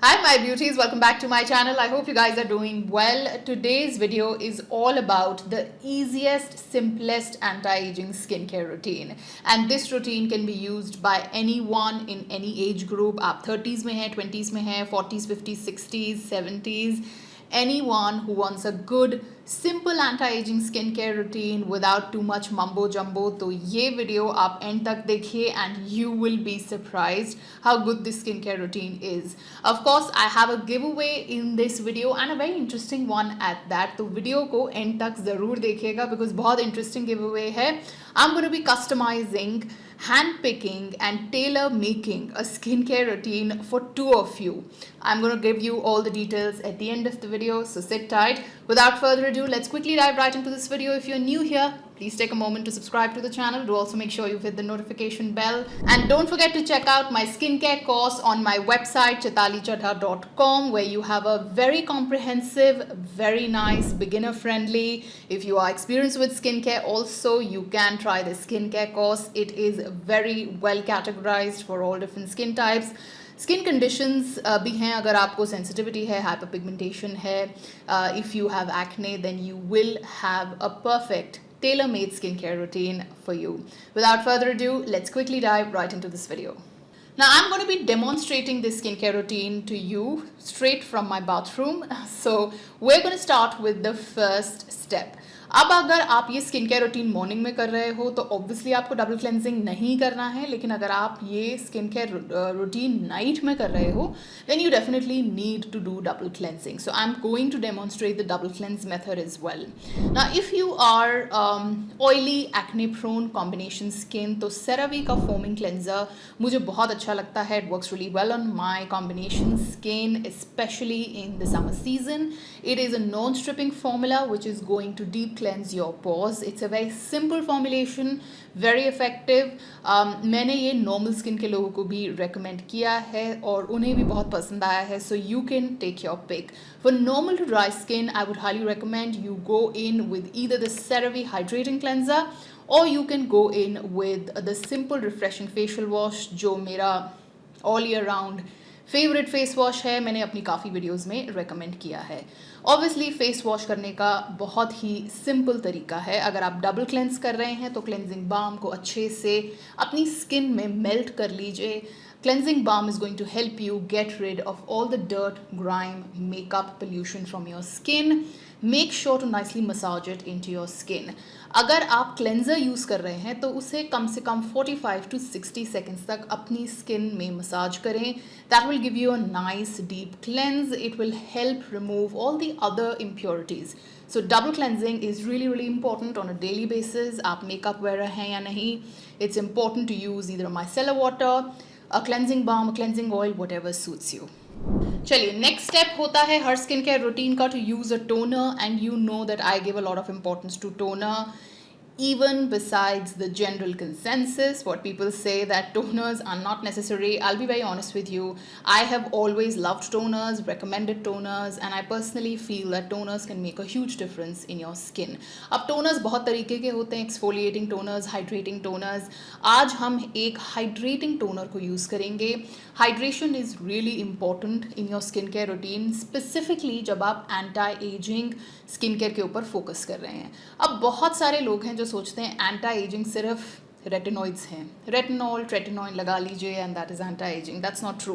Hi my beauties, welcome back to my channel. I hope you guys are doing well. Today's video is all about the easiest, simplest anti-aging skincare routine. And this routine can be used by anyone in any age group. आप 30s में हैं, 20s में हैं, 40s, 50s, 60s, 70s. Anyone who wants a good simple anti-aging skincare routine without too much mumbo jumbo, तो ये video आप and तक देखिए and you will be surprised how good this skincare routine is. Of course, I have a giveaway in this video and a very interesting one at that. तो video को and तक ज़रूर देखिएगा because बहुत interesting giveaway है. I'm going to be customizing, handpicking and tailor making a skincare routine for two of you. I'm going to give you all the details at the end of the video, so sit tight. Without further ado, let's quickly dive right into this video. If you're new here, please take a moment to subscribe to the channel. Do also make sure you've hit the notification bell. And don't forget to check out my skincare course on my website, chaitalichadha.com, where you have a very comprehensive, very nice, beginner-friendly. If you are experienced with skincare also, you can try the skincare course. It is very well categorized for all different skin types. Skin conditions भी हैं. अगर आपको sensitivity है, hyperpigmentation है, if you have acne, then you will have a perfect tailor-made skincare routine for you. Without further ado, let's quickly dive right into this video. Now I'm going to be demonstrating this skincare routine to you straight from my bathroom. So we're going to start with the first step. अब अगर आप ये skin care routine morning में कर रहे हो तो obviously आपको डबल क्लेंजिंग नहीं करना है, लेकिन अगर आप ये स्किन केयर रूटीन नाइट में कर रहे हो then you definitely need to do double cleansing. So I am going to demonstrate the double cleanse method as well. Now if you are oily acne prone combination skin, तो CeraVe का foaming cleanser मुझे बहुत अच्छा लगता है. It works really well on my combination skin, specially in the summer season. It is a non-stripping formula which is going to deep cleanse your pores. It's a very simple formulation, very effective. मैंने ये normal skin के लोगों को भी recommend किया है और उन्हें भी बहुत पसंद आया है. So you can take your pick. For normal to dry skin, I would highly recommend you go in with either the CeraVe Hydrating Cleanser or you can go in with the Simple Refreshing Facial Wash, जो मेरा all year round favourite face wash है. मैंने अपनी काफ़ी videos में recommend किया है. Obviously face wash करने का बहुत ही सिंपल तरीका है. अगर आप डबल क्लेंस कर रहे हैं तो क्लेंजिंग बाम को अच्छे से अपनी स्किन में मेल्ट कर लीजिए. Cleansing balm is going to help you get rid of all the dirt, grime, makeup, pollution from your skin. Make sure to nicely massage it into your skin. अगर आप cleanser use कर रहे हैं तो उसे कम से कम 45 to 60 seconds तक अपनी स्किन में मसाज करें. That will give you a nice deep cleanse. It will help remove all the other impurities. So double cleansing is really really important on a daily basis. आप makeup wearer हैं या नहीं, it's important to use either micellar water, a cleansing balm, a cleansing oil, whatever suits you. चलिए next step होता है हर skin care routine का to use a toner. And you know that I give a lot of importance to toner. Even besides the general consensus, what people say that toners are not necessary, I'll be very honest with you. I have always loved toners, recommended toners, and I personally feel that toners can make a huge difference in your skin. अब toners बहुत तरीके के होते हैं, exfoliating toners, hydrating toners. आज हम एक hydrating toner को use करेंगे. Hydration is really important in your skincare routine, specifically जब आप anti-aging skincare के ऊपर focus कर रहे हैं. अब बहुत सारे लोग हैं जो सोचते हैं एंटी एजिंग सिर्फ रेटिनॉइड्स हैं. रेटिनॉल, ट्रेटिनॉइन लगा लीजिए and that is anti aging. That's not true.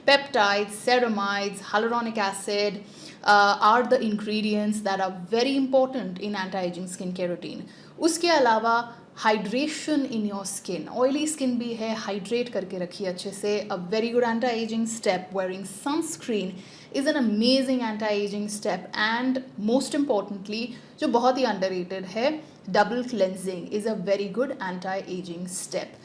Peptides, ceramides, hyaluronic acid are the ingredients that are very important in anti aging skin care routine. उसके अलावा hydration in your skin, oily skin भी है, hydrate करके रखिए अच्छे से. A very good anti aging step, wearing sunscreen is an amazing anti-aging step. And most importantly, जो बहुत ही underrated है, double cleansing is a very good anti-aging step.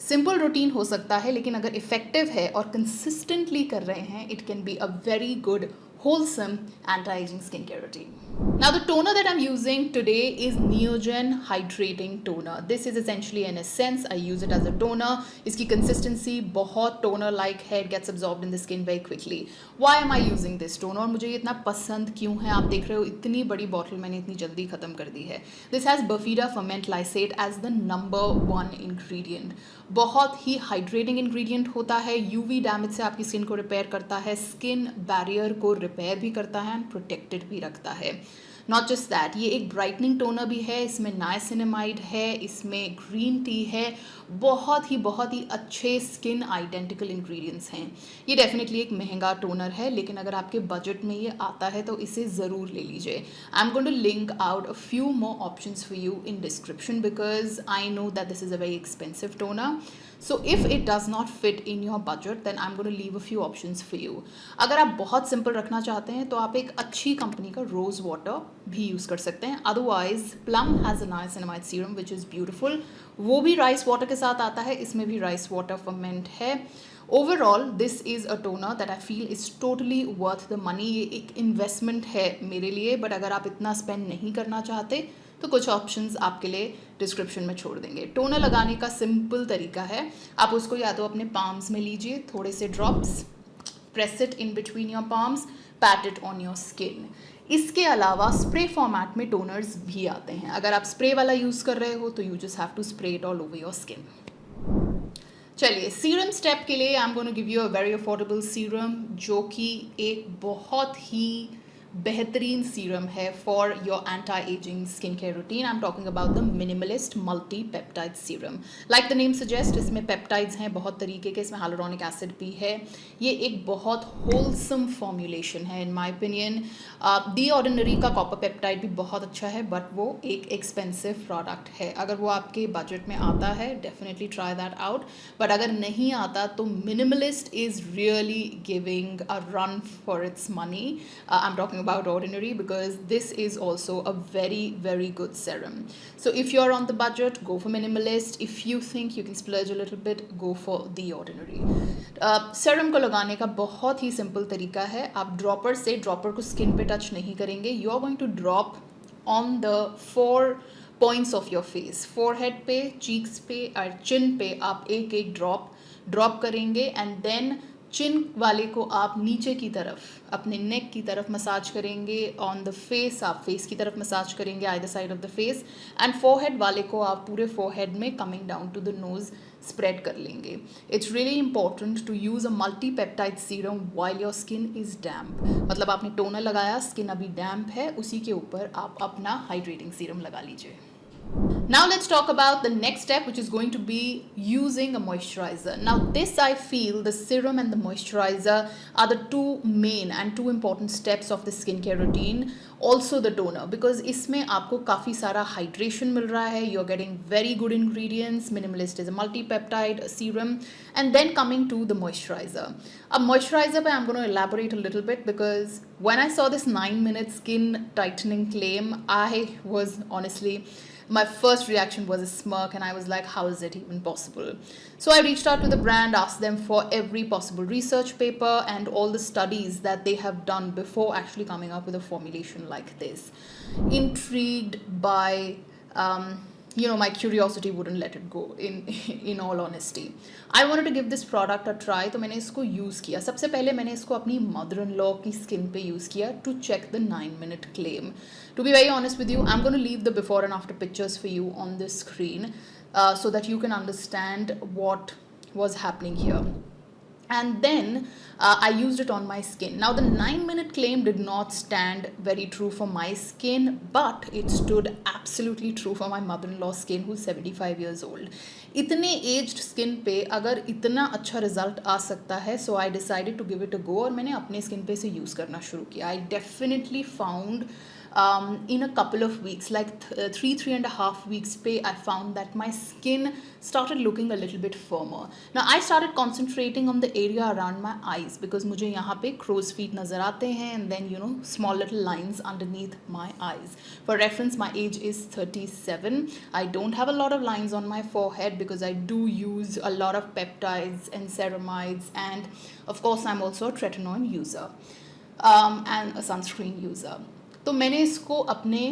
Simple routine हो सकता है लेकिन अगर इफेक्टिव है और कंसिस्टेंटली कर रहे हैं, it can be a very good wholesome anti-aging skincare routine. Now the toner that I'm using today is Neogen Hydrating Toner. This is essentially an essence. I use it as a toner. इसकी consistency बहुत toner like है. It gets absorbed in the skin very quickly. Why am I using this toner? और मुझे ये इतना पसंद क्यों है? आप देख रहे हो इतनी बड़ी बॉटल मैंने इतनी जल्दी ख़त्म कर दी है. This has Bifida Ferment Lysate as the number 1 ingredient. बहुत ही हाइड्रेटिंग इंग्रेडिएंट होता है. यूवी डैमेज से आपकी स्किन को रिपेयर करता है, स्किन बैरियर को रिपेयर भी करता है एंड प्रोटेक्टेड भी रखता है. नॉट जस्ट दैट, ये एक ब्राइटनिंग टोनर भी है. इसमें नाइसिनामाइड है, इसमें ग्रीन टी है. बहुत ही अच्छे स्किन आइडेंटिकल इंग्रेडिएंट्स हैं. ये डेफिनेटली एक महंगा टोनर है, लेकिन अगर आपके बजट में ये आता है तो इसे ज़रूर ले लीजिए. I am going to link out a few more options for you in description because I know that this is a very expensive toner. So if it does not fit in your budget, then I'm going to leave a few options for you. अगर आप बहुत simple रखना चाहते हैं तो आप एक अच्छी कंपनी का रोज़ वाटर भी यूज़ कर सकते हैं. Otherwise plum has a niacinamide serum which is beautiful. वो भी राइस वाटर के साथ आता है. इसमें भी राइस वाटर फर्मेंट है. Overall this is a toner that I feel is totally worth the money. ये एक इन्वेस्टमेंट है मेरे लिए, बट अगर आप इतना स्पेंड नहीं करना चाहते तो कुछ ऑप्शंस आपके लिए डिस्क्रिप्शन में छोड़ देंगे. टोनर लगाने का सिंपल तरीका है. आप उसको या तो अपने पाम्स में लीजिए, थोड़े से drops, press it in between your palms, PAT it on your skin. इसके अलावा स्प्रे फॉर्मेट में टोनर्स भी आते हैं. अगर आप स्प्रे वाला यूज़ कर रहे हो तो you just have to spray it all over your skin. चलिए सीरम स्टेप के लिए I am going to give you a very affordable serum, जो कि एक बहुत ही बेहतरीन सीरम है for your anti aging skin care routine. I am talking about the minimalist multi peptide serum. Like the name suggest, इसमें peptides हैं बहुत तरीके के. इसमें हाइलुरोनिक एसिड भी है. ये एक बहुत होलसम फॉर्मुलेशन है इन माई ओपिनियन. दी ऑर्डिनरी का कॉपर पेप्टाइड भी बहुत अच्छा है, बट वो एक एक्सपेंसिव प्रोडक्ट है. अगर वो आपके बजट में आता है definitely try that out. But अगर नहीं आता तो minimalist is really giving a run for its money. I am talking about Ordinary because this is also a very good serum. So if you're on the budget, go for minimalist. If you think you can splurge a little bit, go for the Ordinary. Serum को लगाने का बहुत ही simple तरीका है. आप dropper से, dropper को skin पे टच नहीं करेंगे. You are going to drop on the 4 points of your face. forehead पे, cheeks पे और chin पे आप एक ड्रॉप करेंगे एंड देन चिन वाले को आप नीचे की तरफ अपने नेक की तरफ मसाज करेंगे. ऑन द फेस आप फेस की तरफ मसाज करेंगे, either side of the face. And forehead वाले को आप पूरे फोरहेड में coming down to the nose spread कर लेंगे. It's really important to use a multi peptide serum while your skin is damp. मतलब आपने टोनर लगाया, स्किन अभी डैम्प है, उसी के ऊपर आप अपना हाइड्रेटिंग सीरम लगा लीजिए. Now let's talk about the next step, which is going to be using a moisturizer. Now this, I feel the serum and the moisturizer are the two main and two important steps of the skincare routine. Also the toner, because इसमें आपको काफ़ी सारा hydration मिल रहा है. You're getting very good ingredients. Minimalist is a multi-peptide serum. And then coming to the moisturizer. अब moisturizer पे I'm going to elaborate a little bit because when I saw this 9-minute skin tightening claim, I was honestly, my first reaction was a smirk and I was like, how is it even possible? So I reached out to the brand, asked them for every possible research paper and all the studies that they have done before actually coming up with a formulation like this. Intrigued by my curiosity wouldn't let it go in all honesty. I wanted to give this product a try. तो मैंने इसको use किया. सबसे पहले मैंने इसको अपनी mother in law की स्किन पे यूज़ किया to check the 9-minute claim. To be very honest with you, I'm going to leave the before and after pictures for you on this screen so that you can understand what was happening here. And then I used it on my skin. Now the 9-minute claim did not stand very true for my skin, but it stood absolutely true for my mother-in-law's skin who's 75 years old. इतने aged skin पे अगर इतना अच्छा result आ सकता है, so I decided to give it a go और मैंने अपने skin पे इसे use करना शुरू किया. I definitely found in a couple of weeks, like 3.5 weeks pay, I found that my skin started looking a little bit firmer. Now I started concentrating on the area around my eyes because मुझे यहाँ पे crow's feet नज़र आते हैं and then small little lines underneath my eyes. For reference, my age is 37. I don't have a lot of lines on my forehead because I do use a lot of peptides and ceramides, and of course I'm also a tretinoin user. and a sunscreen user. तो मैंने इसको अपने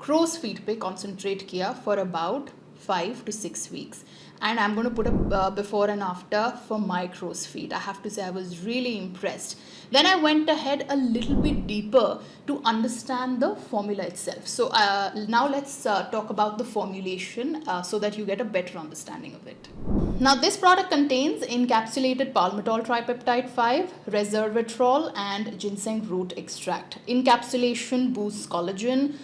crow's feet पे concentrate किया for about 5 to 6 weeks. And I'm going to put a before and after for my crow's feet. I have to say I was really impressed. Then I went ahead a little bit deeper to understand the formula itself. So now let's talk about the formulation so that you get a better understanding of it. Now this product contains encapsulated palmitoyl tripeptide 5, resveratrol and ginseng root extract. Encapsulation boosts collagen,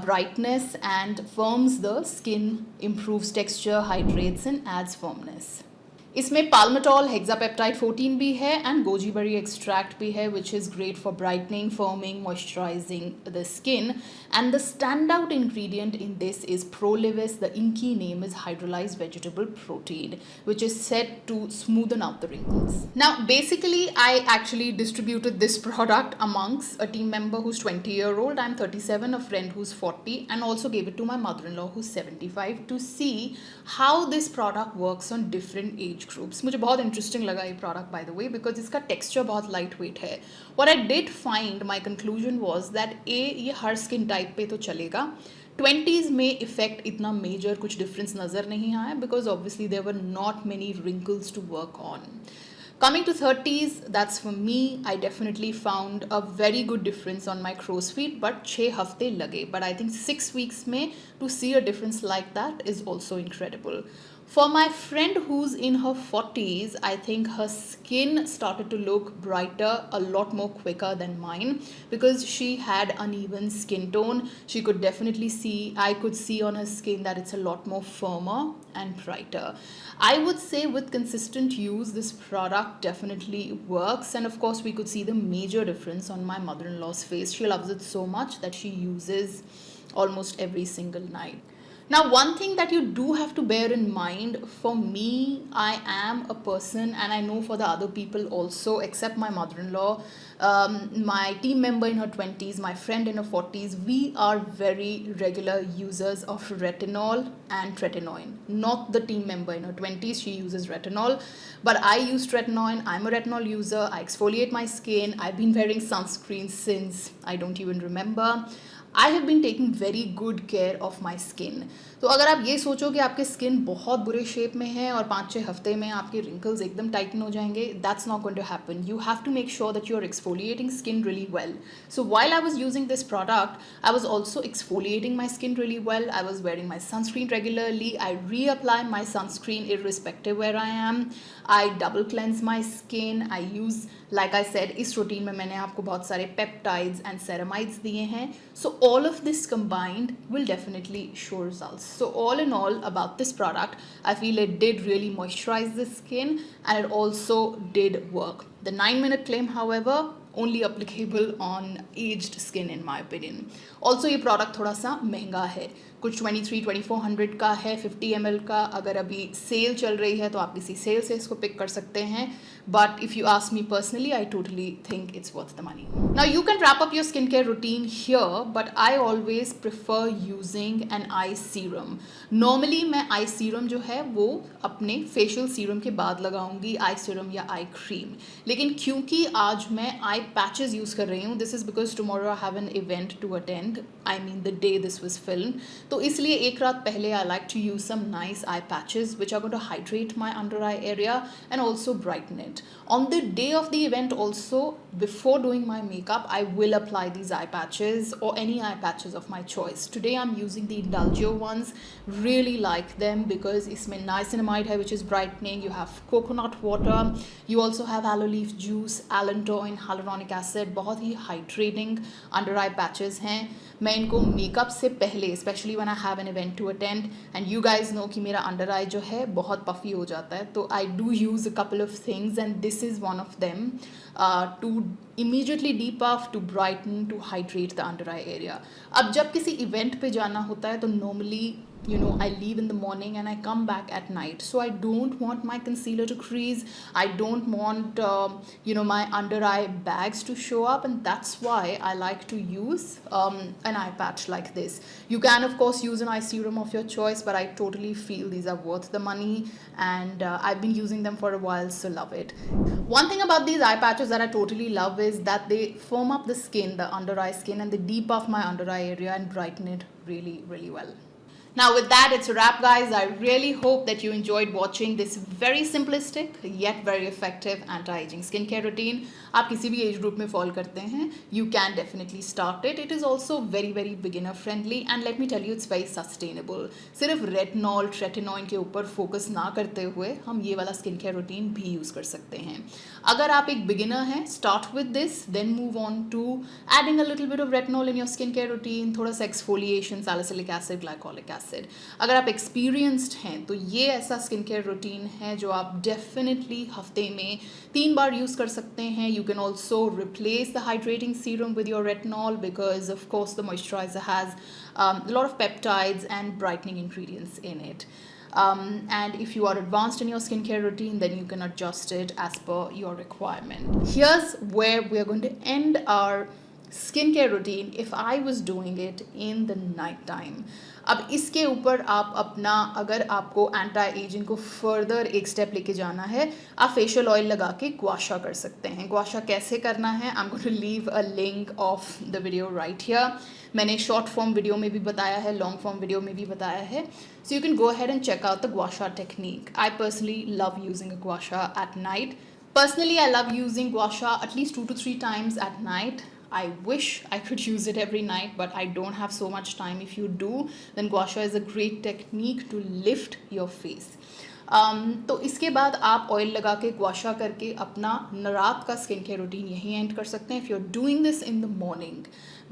brightness and firms the skin, improves texture, hydrates and adds firmness. इसमें पाल्मिटॉल हेक्सापेप्टाइड 14 भी है and goji berry extract भी है which is great for brightening firming moisturising the skin and the stand out ingredient in this is prolivis the INCI name is hydrolysed vegetable protein which is set to smoothen out the wrinkles. Now basically I actually distributed this product amongst a team member who's 20-year-old, I'm 37, a friend who's 40 and also gave it to my mother-in-law who's 75 to see how this product works on different age groups. मुझे बहुत interesting लगा ये product by the way because इसका texture बहुत light weight है. What I did find my conclusion was that ये हर skin type पे तो चलेगा. 20s में इफेक्ट इतना मेजर कुछ डिफरेंस नज़र नहीं आया because obviously there were not many wrinkles to work on. Coming to 30s, that's for me, I definitely found a very good difference on my crow's feet, but 6 हफ्ते लगे. But I think 6 weeks में to see a difference like that is also incredible. For my friend who's in her 40s, I think her skin started to look brighter a lot more quicker than mine because she had uneven skin tone. She could definitely see, I could see on her skin that it's a lot more firmer and brighter. I would say with consistent use, this product definitely works. And of course, we could see the major difference on my mother-in-law's face. She loves it so much that she uses almost every single night. Now, one thing that you do have to bear in mind, for me, I am a person, and I know for the other people also, except my mother-in-law, my team member in her 20s, my friend in her 40s, we are very regular users of retinol and tretinoin. Not the team member in her 20s, she uses retinol, but I use tretinoin. I'm a retinol user. I exfoliate my skin. I've been wearing sunscreen since I don't even remember. I have been taking very good care of my skin. तो अगर आप ये सोचो कि आपके skin बहुत बुरे shape में है और 5-6 हफ्ते में आपके रिंकल्स एकदम टाइटन हो जाएंगे, that's not going to happen. You have to make sure that you're exfoliating skin really well. So while I was using this product, I was also exfoliating my skin really well. I was wearing my sunscreen regularly. I reapply my sunscreen irrespective where I am. I double cleanse my skin. I use, like I said, इस routine में मैंने आपको बहुत सारे peptides and ceramides दिए हैं. So all of this combined will definitely show results. So all in all about this product, I feel it did really moisturize the skin and it also did work. The 9-minute claim, however, only applicable on aged skin in my opinion. Also ये product थोड़ा सा महंगा है, कुछ 23-2400 का है 50 ml का. अगर अभी सेल चल रही है तो आप किसी सेल से इसको पिक कर सकते हैं. But if you ask me personally, I totally think it's worth the money. Now you can wrap up your skincare routine here, but I always prefer using an eye serum. Normally मैं eye serum जो है वो अपने facial serum के बाद लगाऊंगी, eye serum या eye cream. लेकिन क्योंकि आज मैं eye patches use कर रही हूँ, this is because tomorrow I have an event to attend. I mean the day this was filmed. तो इसलिए एक रात पहले I like to use some nice eye patches which are going to hydrate my under eye area and also brighten it. On the day of the event also, before doing my makeup, I will apply these eye patches or any eye patches of my choice. Today I'm using the Indulgio ones. Really like them because इसमें niacinamide है which is brightening. You have coconut water. You also have aloe leaf juice, allantoin, hyaluronic acid. बहुत ही hydrating under eye patches हैं. मैं इनको makeup से पहले, especially when I have an event to attend, and you guys know कि मेरा under eye जो है बहुत puffy हो जाता है, तो I do use a couple of things and this is one of them to immediately depuff, to brighten, to hydrate the under eye area. अब जब किसी event पे जाना होता है तो normally you know I leave in the morning and I come back at night, so I don't want my concealer to crease. I don't want you know my under eye bags to show up, and that's why I like to use an eye patch like this. You can of course use an eye serum of your choice, but I totally feel these are worth the money and I've been using them for a while, so love it. One thing about these eye patches that I totally love is that they firm up the skin, the under eye skin, and they debuff my under eye area and brighten it really, really well. Now with that, it's a wrap, guys. I really hope that you enjoyed watching this very simplistic yet very effective anti-aging skincare routine. आप किसी भी age group में follow करते हैं, you can definitely start it. It is also very very beginner friendly and let me tell you, it's very sustainable. सिर्फ retinol tretinoin के ऊपर focus ना करते हुए हम ये वाला स्किन केयर रूटीन भी यूज़ कर सकते हैं. अगर आप एक बिगिनर हैं, start with this, then move on to adding a little bit of retinol in your skin care routine, थोड़ा सा exfoliation, salicylic acid, glycolic acid. अगर आप एक्सपीरियंस्ड हैं तो ये ऐसा स्किन केयर रूटीन है जो आप डेफिनेटली हफ्ते में 3 बार यूज़ कर सकते हैं. You can also replace the hydrating serum with your retinol because of course the moisturiser has lot of peptides and brightening ingredients in it. And if you are advanced in your skincare routine, then you can adjust it as per your requirement. Here's where we are going to end our skincare routine if I was doing it in the night time. अब इसके ऊपर आप अपना, अगर आपको anti ageing को further एक step लेके जाना है, आप फेशियल ऑयल लगा के ग्वाशा कर सकते हैं. ग्वाशा कैसे करना है, I am going to leave a link of the video right here. मैंने शॉर्ट फॉर्म वीडियो में भी बताया है, लॉन्ग फॉर्म वीडियो में भी बताया है. So you can go ahead and check out the gua sha technique. I personally love using a gua sha at night. Personally, I love using gua sha at least 2 to 3 times at night. I wish I could use it every night, but I don't have so much time. If you do, then gua sha is a great technique to lift your face. तो इसके बाद आप oil लगा के ग्वाशा करके अपना रात का स्किन केयर रूटीन यहीं एंड कर सकते हैं. If you are doing this in the morning,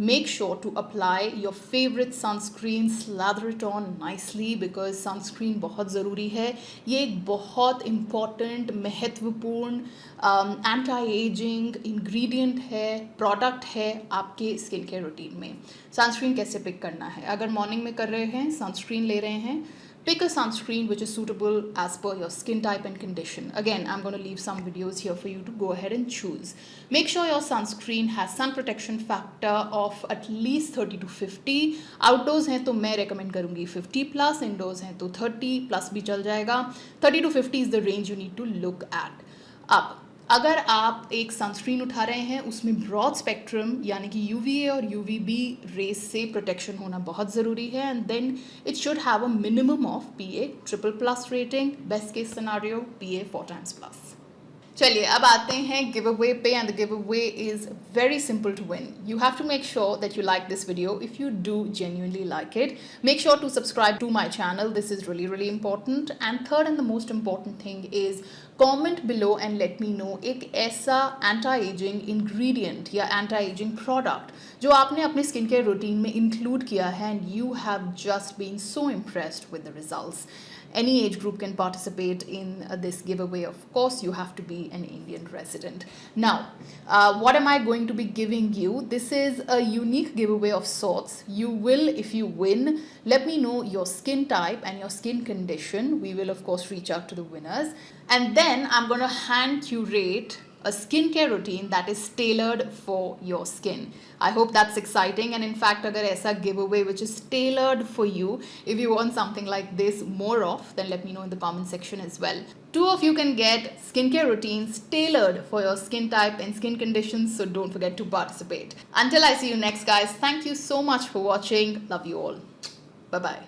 make sure to apply your favorite sunscreen, slather it on nicely because sunscreen बहुत ज़रूरी है. ये एक बहुत important, महत्वपूर्ण anti-aging ingredient है, product है आपके स्किन केयर रूटीन में. सनस्क्रीन कैसे पिक करना है, अगर मॉर्निंग में कर रहे हैं, सनस्क्रीन ले रहे हैं, pick a sunscreen which is suitable as per your skin type and condition. Again, I'm going to leave some videos here for you to go ahead and choose. Make sure your sunscreen has sun protection factor of at least 30 to 50. Outdoors हैं तो मैं recommend करूँगी 50 plus, indoors हैं तो 30 plus भी चल जाएगा. 30 to 50 is the range you need to look at. अब अगर आप एक सनस्क्रीन उठा रहे हैं, उसमें ब्रॉड स्पेक्ट्रम यानी कि UVA और UVB रेस से प्रोटेक्शन होना बहुत ज़रूरी है. And then it should have a minimum of PA triple plus+ rating, best case scenario PA 4 times+. चलिए अब आते हैं गिव अवे पे, and the give away is very simple to win. You have to make sure that you like this video. If you do genuinely like it, make sure to subscribe to my channel. This is really really important. And third and the most important thing is comment below and let me know एक ऐसा anti-aging ingredient या anti-aging product जो आपने अपने skin care routine में include किया है and you have just been so impressed with the results. Any age group can participate in this giveaway. Of course, you have to be an Indian resident. Now, what am I going to be giving you? This is a unique giveaway of sorts. You will, if you win, let me know your skin type and your skin condition. We will, of course, reach out to the winners. And then I'm going to hand curate a skincare routine that is tailored for your skin. I hope that's exciting. And in fact, agar aisa giveaway which is tailored for you, if you want something like this more of, then let me know in the comment section as well. 2 of you can get skincare routines tailored for your skin type and skin conditions, so don't forget to participate. Until I see you next, guys, thank you so much for watching. Love you all. Bye bye.